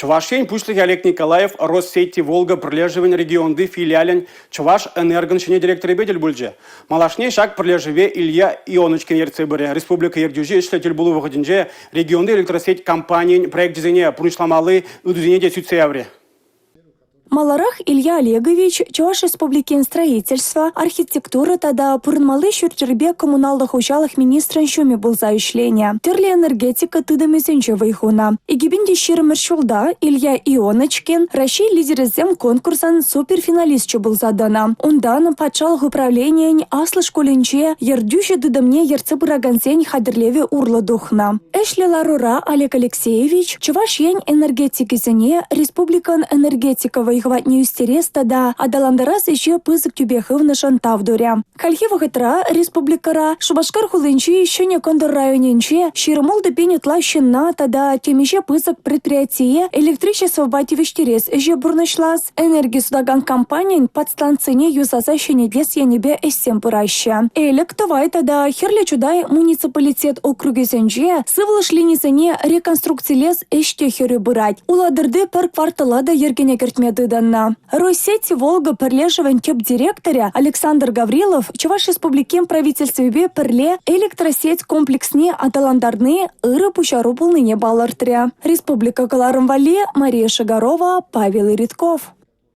Чувашень пушлик Олег Николаев Россети Волга прилеживен регионды филиален Чуваш энергон шене директор бедель бульже. Малашней шаг прилеживе Илья Ионочкин ерцебере. Республика Ердюжи ишлетель булу выходинже регионды электросеть компаний проект дизайне пуншламалы удузине десюцевре. Маларах Илья Олегович, Чуваш республикин строительства, архитектура тада пурнмалы шурчербе коммуналдых учалых министрен шуме был заишления. Терли энергетика тыдами зенчевой хуна. Игибинди ширмершулда Илья Ионочкин, Россия лидерезем конкурсан суперфиналист был задана. Ундан пачалых управления аслы школенче ердюши дыдамне ерцебырагансень хадрлеве урла духна. Эшли Ларура Олег Алексеевич, Чуваш ень энергетики зене, республикан энергетиковой хватню стереста да адаландарас еще пызык тюбехывна шантавдуря. Хальхива хатра республикара Шубашкар хулынчи еще не кондор районенче широмол допенет лащина тада темище пызык предприятие электричество бативиштерес еще бурнышлас энергии судаган компаниян подстанцине юзаса щенедлес янебе эссем пыраща. Электовай тада херле чудай муниципалитет округи зенже сывлышлинизене реконструкции лес эште херю бырать. Уладырды пер кварталада ергене кертмеды данна. Россети Волга перлежевен кеп-директоря Александр Гаврилов Чуваш республикин правительстве перле электросеть комплексне аталандарны ыры пущару полныне балартря. Республика Каларымвали, Мария Шагарова, Павел Иритков.